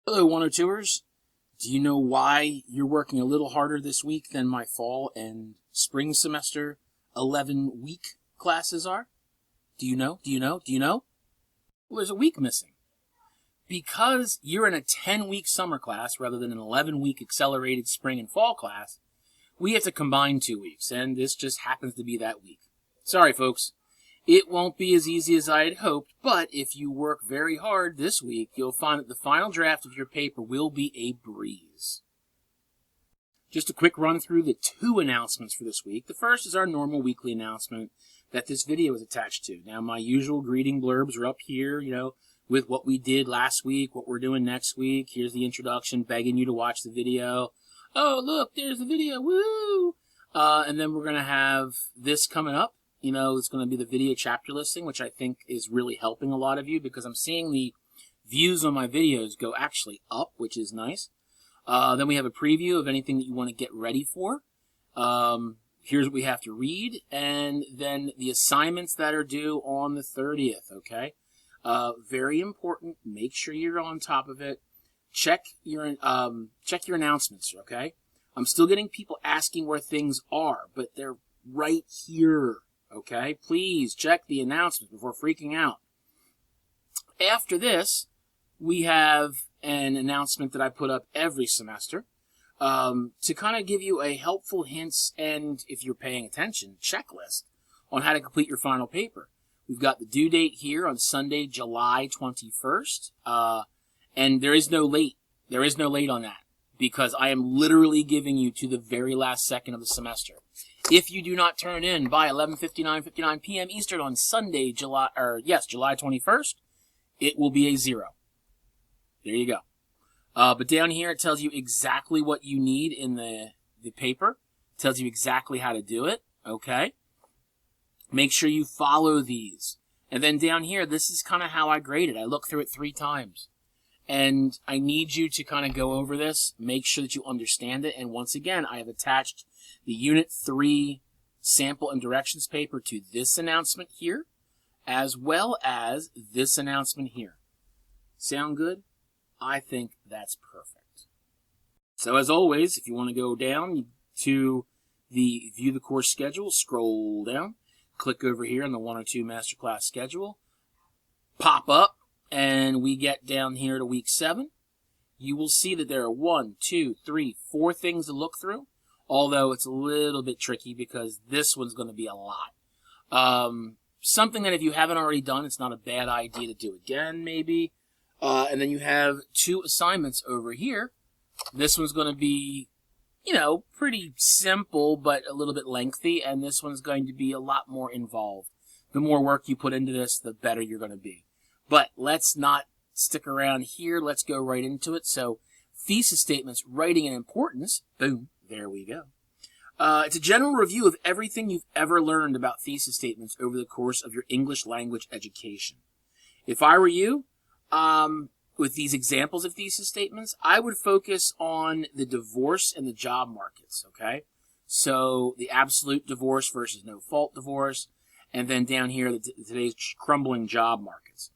Hello, 102ers. Do you know why you're working a little harder this week than my fall and spring semester 11-week classes are? Do you know? Well, there's a week missing. Because you're in a 10-week summer class rather than an 11-week accelerated spring and fall class, we have to combine 2 weeks, and this just happens to be that week. Sorry, folks. It won't be as easy as I had hoped, but if you work very hard this week, you'll find that the final draft of your paper will be a breeze. Just a quick run through the 2 announcements for this week. The first is our normal weekly announcement that this video is attached to. Now, my usual greeting blurbs are up here, with what we did last week, what we're doing next week. Here's the introduction, begging you to watch the video. Oh, look, there's the video, woo! And then we're going to have this coming up. It's going to be the video chapter listing, which I think is really helping a lot of you because I'm seeing the views on my videos go actually up, which is nice. Then we have a preview of anything that you want to get ready for. Here's what we have to read, and then the assignments that are due on the 30th, okay? Very important. Make sure you're on top of it. Check your announcements, okay? I'm still getting people asking where things are, but they're right here. Okay, please check the announcements before freaking out. After this, we have an announcement that I put up every semester to kind of give you a helpful hints and, if you're paying attention, checklist on how to complete your final paper. We've got the due date here on Sunday, July 21st, and there is no late. There is no late on that because I am literally giving you to the very last second of the semester. If you do not turn in by 11:59 p.m. Eastern on Sunday, July 21st, it will be a 0. There you go. But down here, it tells you exactly what you need in the paper. It tells you exactly how to do it, okay? Make sure you follow these. And then down here, this is kind of how I grade it. I look through it 3 times. And I need you to kind of go over this, make sure that you understand it. And once again, I have attached the Unit 3 sample and directions paper to this announcement here, as well as this announcement here. Sound good? I think that's perfect. So as always, if you want to go down to the View the Course Schedule, scroll down, click over here on the 102 Masterclass Schedule, pop up, and we get down here to week 7. You will see that there are 1, 2, 3, 4 things to look through, although it's a little bit tricky because this one's going to be a lot. Something that if you haven't already done, it's not a bad idea to do again, maybe. And then you have 2 assignments over here. This one's going to be, pretty simple, but a little bit lengthy, and this one's going to be a lot more involved. The more work you put into this, the better you're going to be. But let's not stick around here. Let's go right into it. So, thesis statements, writing and importance. Boom. There we go. It's a general review of everything you've ever learned about thesis statements over the course of your English language education. If I were you, with these examples of thesis statements, I would focus on the divorce and the job markets, okay? So, the absolute divorce versus no-fault divorce, and then down here, today's crumbling job markets.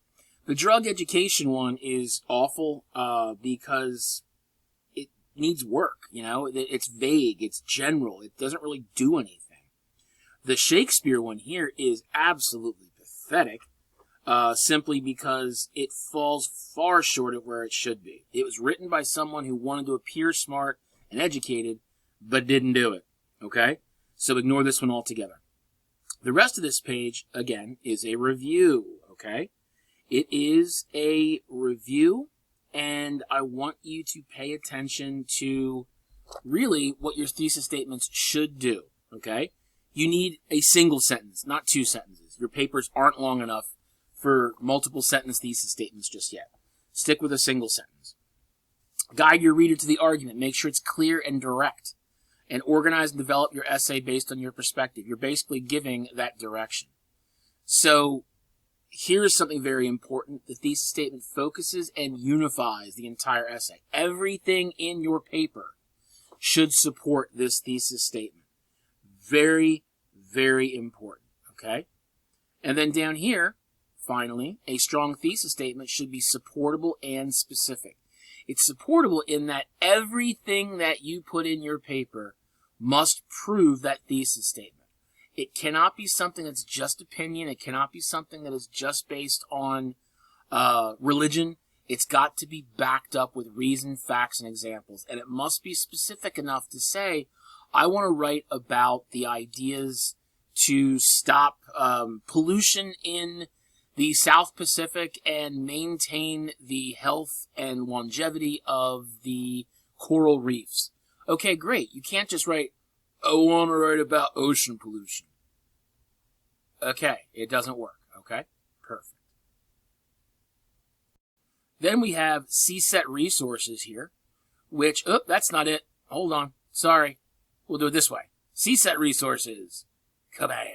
The drug education one is awful because it needs work, It's vague, it's general, it doesn't really do anything. The Shakespeare one here is absolutely pathetic, simply because it falls far short of where it should be. It was written by someone who wanted to appear smart and educated, but didn't do it, okay? So ignore this one altogether. The rest of this page, again, is a review, okay? It is a review, and I want you to pay attention to really what your thesis statements should do, okay? You need a single sentence, not 2 sentences. Your papers aren't long enough for multiple sentence thesis statements just yet. Stick with a single sentence. Guide your reader to the argument. Make sure it's clear and direct. And organize and develop your essay based on your perspective. You're basically giving that direction. So, here's something very important. The thesis statement focuses and unifies the entire essay. Everything in your paper should support this thesis statement. Very, very important, okay? And then down here, finally, a strong thesis statement should be supportable and specific. It's supportable in that everything that you put in your paper must prove that thesis statement. It cannot be something that's just opinion. It cannot be something that is just based on religion. It's got to be backed up with reason, facts, and examples. And it must be specific enough to say, I want to write about the ideas to stop pollution in the South Pacific and maintain the health and longevity of the coral reefs. Okay, great. You can't just write, I want to write about ocean pollution. Okay, it doesn't work. Okay, perfect. Then we have CSET resources here, which, that's not it. Hold on. Sorry. We'll do it this way. CSET resources. Kabam.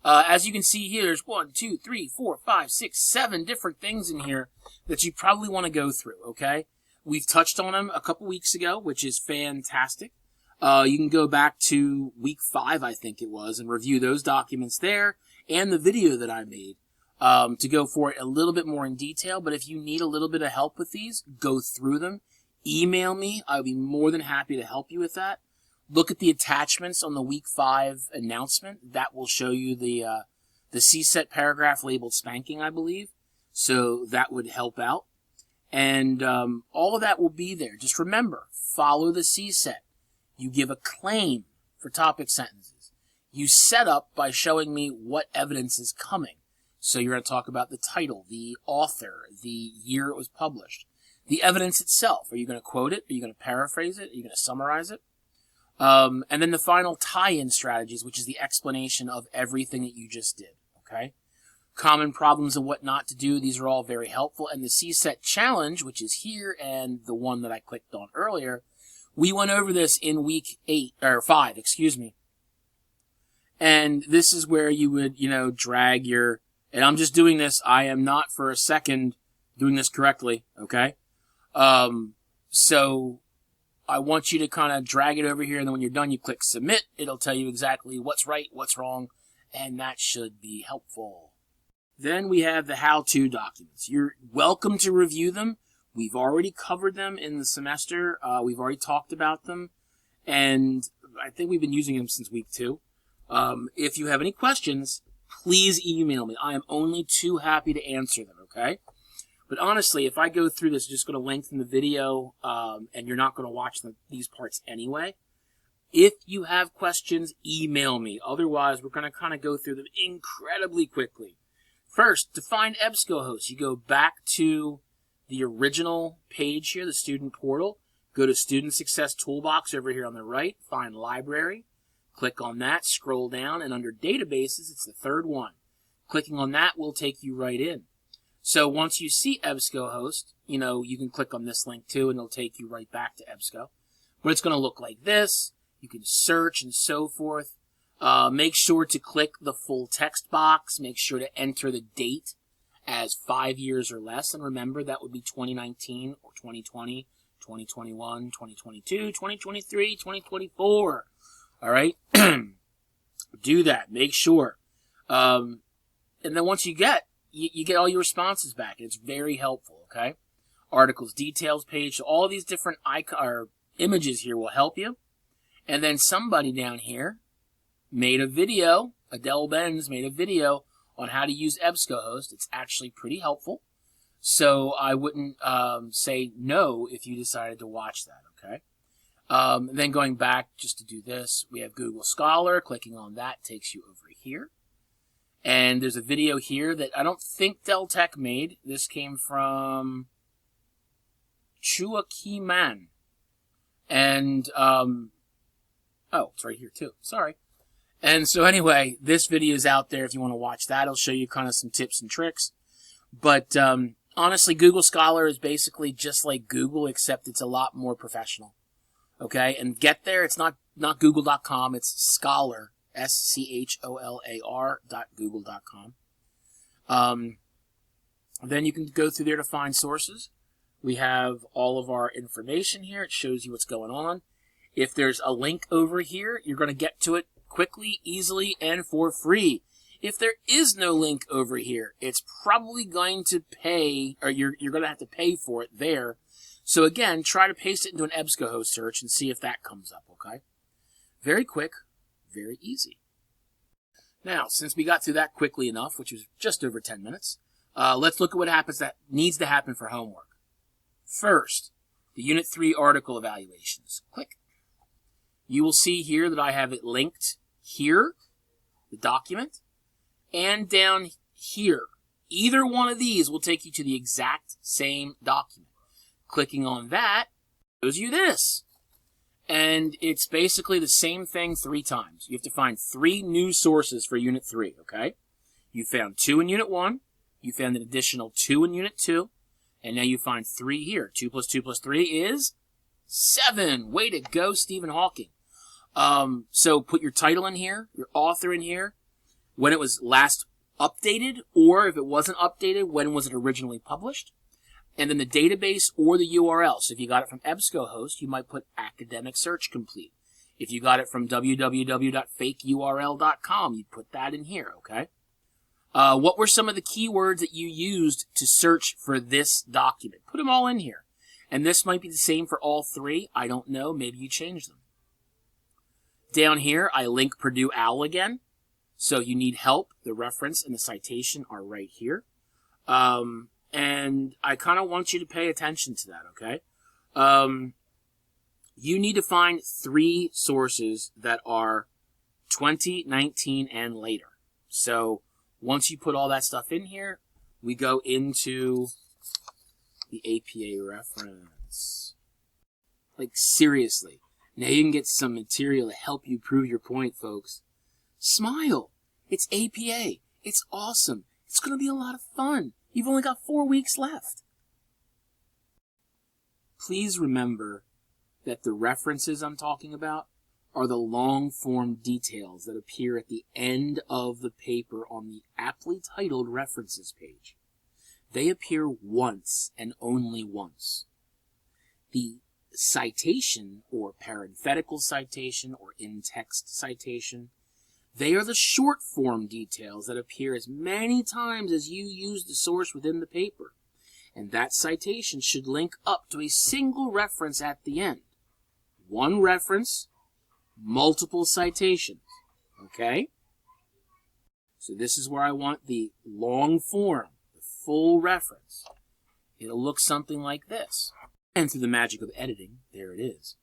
As you can see here, there's 1, 2, 3, 4, 5, 6, 7 different things in here that you probably want to go through, okay? We've touched on them a couple weeks ago, which is fantastic. You can go back to week 5, I think it was, and review those documents there and the video that I made to go for it a little bit more in detail. But if you need a little bit of help with these, go through them. Email me. I'll be more than happy to help you with that. Look at the attachments on the week 5 announcement. That will show you the CSET paragraph labeled spanking, I believe. So that would help out. And all of that will be there. Just remember, follow the CSET. You give a claim for topic sentences. You set up by showing me what evidence is coming. So you're going to talk about the title, the author, the year it was published. The evidence itself. Are you going to quote it? Are you going to paraphrase it? Are you going to summarize it? And then the final tie-in strategies, which is the explanation of everything that you just did, okay? Common problems and what not to do, these are all very helpful. And the CSET challenge, which is here, and the one that I clicked on earlier, we went over this in week 5, And this is where you would, drag your, and I'm just doing this, I am not for a second doing this correctly, okay? So I want you to kind of drag it over here, and then when you're done, you click submit. It'll tell you exactly what's right, what's wrong, and that should be helpful. Then we have the how-to documents. You're welcome to review them. We've already covered them in the semester. We've already talked about them, and I think we've been using them since week 2. If you have any questions, please email me. I am only too happy to answer them, okay? But honestly, if I go through this, it's just going to lengthen the video, and you're not going to watch these parts anyway. If you have questions, email me. Otherwise, we're going to kind of go through them incredibly quickly. First, to find EBSCOHost, you go back to the original page here, the student portal. Go to Student Success Toolbox over here on the right. Find Library. Click on that. Scroll down, and under Databases, it's the third one. Clicking on that will take you right in. So once you see EBSCOHost, you can click on this link too, and it'll take you right back to EBSCO. But it's going to look like this. You can search and so forth. Make sure to click the full text box. Make sure to enter the date as 5 years or less. And remember, that would be 2019 or 2020, 2021, 2022, 2023, 2024. All right? Do that. Make sure. And then once you get all your responses back. It's very helpful, okay? Articles, details page, so all these different images here will help you. And then somebody down here made a video, Adele Benz made a video on how to use EBSCOHost. It's actually pretty helpful. So I wouldn't say no if you decided to watch that, okay? Then going back just to do this, we have Google Scholar. Clicking on that takes you over here. And there's a video here that I don't think Deltec made. This came from Chua Ki Man. And, it's right here too. Sorry. And so anyway, this video is out there if you want to watch that. It'll show you kind of some tips and tricks. But honestly, Google Scholar is basically just like Google, except it's a lot more professional. Okay? And get there, it's not google.com, it's Scholar. scholar.google.com. Then you can go through there to find sources. We have all of our information here. It shows you what's going on. If there's a link over here, you're going to get to it quickly, easily, and for free. If there is no link over here, it's probably going to pay, or you're going to have to pay for it there. So again, try to paste it into an EBSCOHost search and see if that comes up, okay? Very quick, very easy. Now, since we got through that quickly enough, which was just over 10 minutes, let's look at what happens that needs to happen for homework. First, the Unit 3 article evaluations. Click. You will see here that I have it linked here, the document, and down here. Either one of these will take you to the exact same document. Clicking on that shows you this. And it's basically the same thing 3 times. You have to find 3 new sources for Unit 3, okay? You found 2 in Unit 1. You found an additional 2 in Unit 2. And now you find 3 here. 2 plus 2 plus 3 is 7. Way to go, Stephen Hawking. So put your title in here, your author in here, when it was last updated, or if it wasn't updated, when was it originally published? And then the database or the URL. So if you got it from EBSCOHost, you might put academic search complete. If you got it from www.fakeurl.com, you'd put that in here, okay? What were some of the keywords that you used to search for this document? Put them all in here. And this might be the same for all 3. I don't know. Maybe you change them. Down here, I link Purdue OWL again. So you need help. The reference and the citation are right here. And I kind of want you to pay attention to that, okay? You need to find 3 sources that are 2019 and later. So once you put all that stuff in here, we go into the APA reference. Like, seriously. Now you can get some material to help you prove your point, folks. Smile. It's APA. It's awesome. It's going to be a lot of fun. You've only got 4 weeks left. Please remember that the references I'm talking about are the long-form details that appear at the end of the paper on the aptly titled references page. They appear once and only once. The citation or parenthetical citation or in-text citation, they are the short-form details that appear as many times as you use the source within the paper. And that citation should link up to a single reference at the end. One reference, multiple citations. Okay? So this is where I want the long form, the full reference. It'll look something like this. And through the magic of editing, there it is.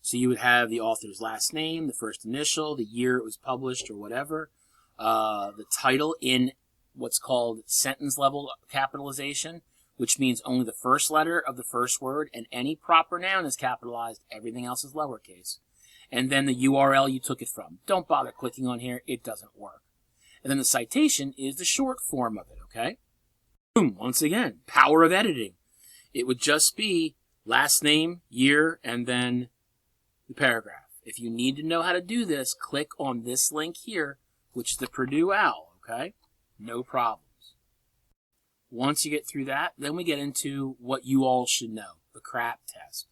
So you would have the author's last name, the first initial, the year it was published or whatever, the title in what's called sentence level capitalization, which means only the first letter of the first word, and any proper noun is capitalized, everything else is lowercase. And then the URL you took it from. Don't bother clicking on here, it doesn't work. And then the citation is the short form of it, okay? Boom, once again, power of editing. It would just be last name, year, and then the paragraph. If you need to know how to do this, click on this link here, which is the Purdue OWL, okay? No problems. Once you get through that, then we get into what you all should know, the CRAP test.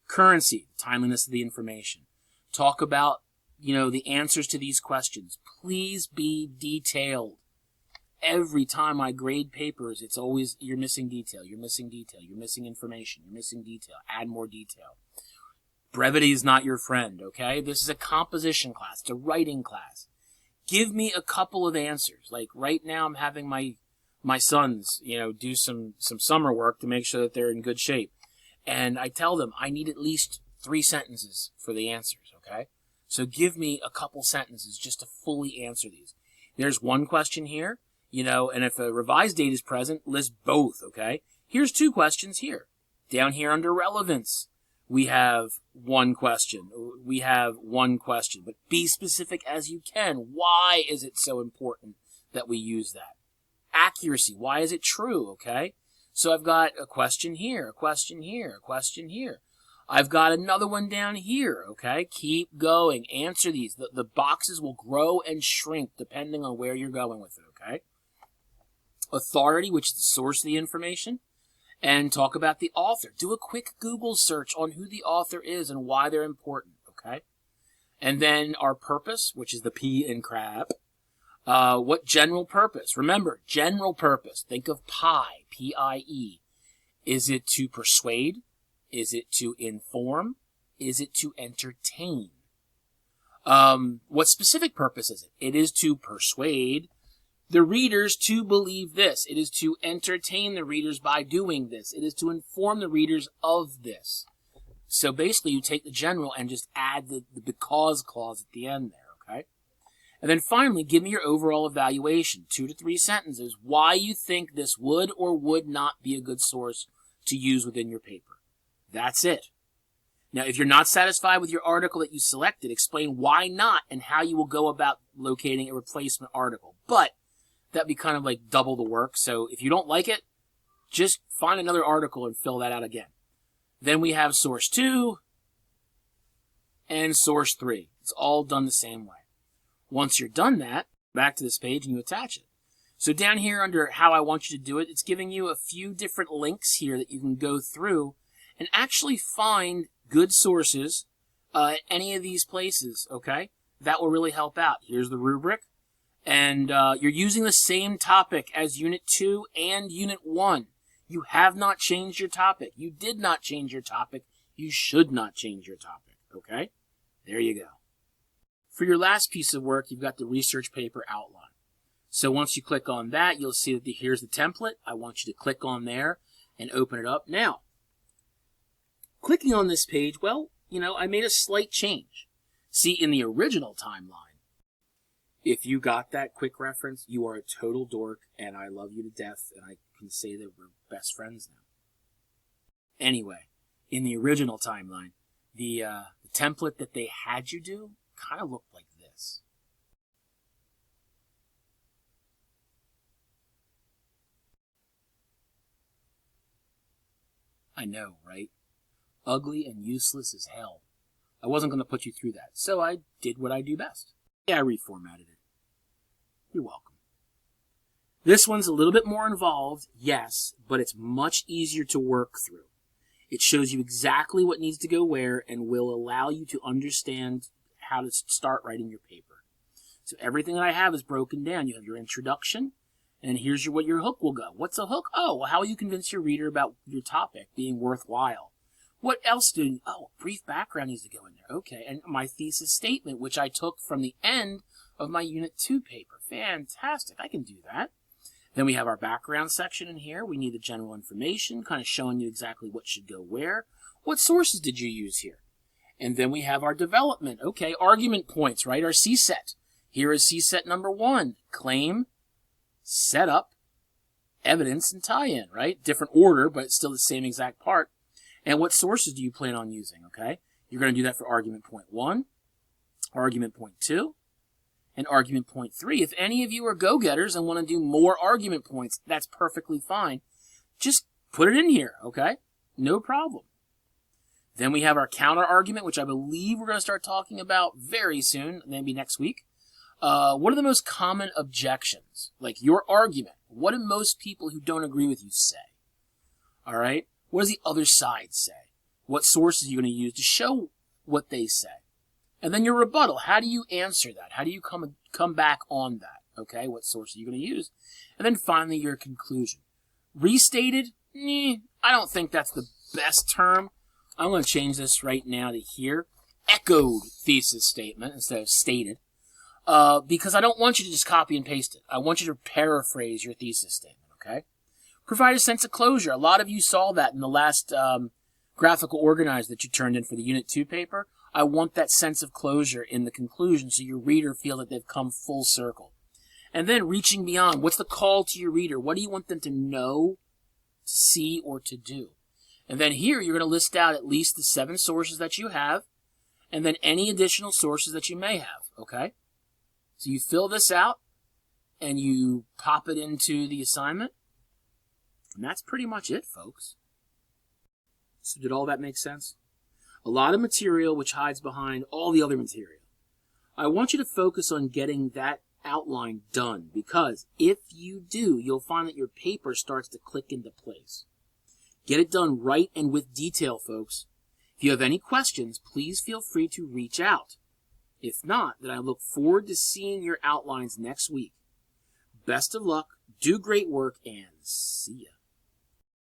Currency, timeliness of the information. Talk about, the answers to these questions. Please be detailed. Every time I grade papers, it's always, you're missing detail, you're missing detail, you're missing information, you're missing detail. Add more detail. Brevity is not your friend, okay? This is a composition class. It's a writing class. Give me a couple of answers. Like right now I'm having my sons, do some summer work to make sure that they're in good shape. And I tell them I need at least 3 sentences for the answers, okay? So give me a couple sentences just to fully answer these. There's one question here, and if a revised date is present, list both, okay? Here's 2 questions here. Down here under relevance, we have one question. But be specific as you can. Why is it so important that we use that? Accuracy. Why is it true? Okay. So I've got a question here, a question here, a question here. I've got another one down here. Okay. Keep going. Answer these. The boxes will grow and shrink depending on where you're going with it. Okay. Authority, which is the source of the information. And talk about the author. Do a quick Google search on who the author is and why they're important, okay? And then our purpose, which is the P in CRAP. What general purpose? Remember, general purpose. Think of PIE, P-I-E. Is it to persuade? Is it to inform? Is it to entertain? What specific purpose is it? It is to persuade the readers to believe this. It is to entertain the readers by doing this. It is to inform the readers of this. So basically, you take the general and just add the because clause at the end there, okay? And then finally, give me your overall evaluation, 2 to 3 sentences, why you think this would or would not be a good source to use within your paper. That's it. Now, if you're not satisfied with your article that you selected, explain why not and how you will go about locating a replacement article. But that'd be kind of like double the work. So if you don't like it, just find another article and fill that out again. Then we have source 2 and source 3. It's all done the same way. Once you're done that, back to this page and you attach it. So down here under how I want you to do it, it's giving you a few different links here that you can go through and actually find good sources at any of these places, okay? That will really help out. Here's the rubric. And you're using the same topic as Unit 2 and Unit 1. You have not changed your topic. You did not change your topic. You should not change your topic, okay? There you go. For your last piece of work, you've got the research paper outline. So once you click on that, you'll see that here's the template. I want you to click on there and open it up. Now, clicking on this page, well, I made a slight change. See, in the original timeline, if you got that quick reference, you are a total dork, and I love you to death, and I can say that we're best friends now. Anyway, in the original timeline, the template that they had you do kind of looked like this. I know, right? Ugly and useless as hell. I wasn't going to put you through that, so I did what I do best. Yeah, I reformatted it. You're welcome. This one's a little bit more involved, yes, but it's much easier to work through. It shows you exactly what needs to go where and will allow you to understand how to start writing your paper. So everything that I have is broken down. You have your introduction, and here's what your hook will go. What's a hook? Oh, well, how will you convince your reader about your topic being worthwhile? What else a brief background needs to go in there. Okay, and my thesis statement, which I took from the end of my Unit 2 paper. Fantastic, I can do that. Then we have our background section in here. We need the general information, kind of showing you exactly what should go where. What sources did you use here? And then we have our development. Okay, argument points, right? Our CSET. Here is CSET number 1. Claim, setup, evidence, and tie-in, right? Different order, but it's still the same exact part. And what sources do you plan on using, okay? You're going to do that for argument point 1, argument point 2, and argument point 3. If any of you are go-getters and want to do more argument points, that's perfectly fine. Just put it in here, okay? No problem. Then we have our counter-argument, which I believe we're going to start talking about very soon, maybe next week. What are the most common objections? Like your argument. What do most people who don't agree with you say? All right? What does the other side say? What sources are you going to use to show what they say? And then your rebuttal. How do you answer that? How do you come back on that? Okay, what source are you going to use? And then finally, your conclusion. Restated? I don't think that's the best term. I'm going to change this right now to here. Echoed thesis statement instead of stated. Because I don't want you to just copy and paste it. I want you to paraphrase your thesis statement, okay? Provide a sense of closure. A lot of you saw that in the last graphical organizer that you turned in for the Unit 2 paper. I want that sense of closure in the conclusion so your reader feel that they've come full circle. And then reaching beyond. What's the call to your reader? What do you want them to know, see, or to do? And then here you're going to list out at least the 7 sources that you have and then any additional sources that you may have, okay? So you fill this out and you pop it into the assignment. And that's pretty much it, folks. So did all that make sense? A lot of material which hides behind all the other material. I want you to focus on getting that outline done because if you do, you'll find that your paper starts to click into place. Get it done right and with detail, folks. If you have any questions, please feel free to reach out. If not, then I look forward to seeing your outlines next week. Best of luck, do great work, and see ya.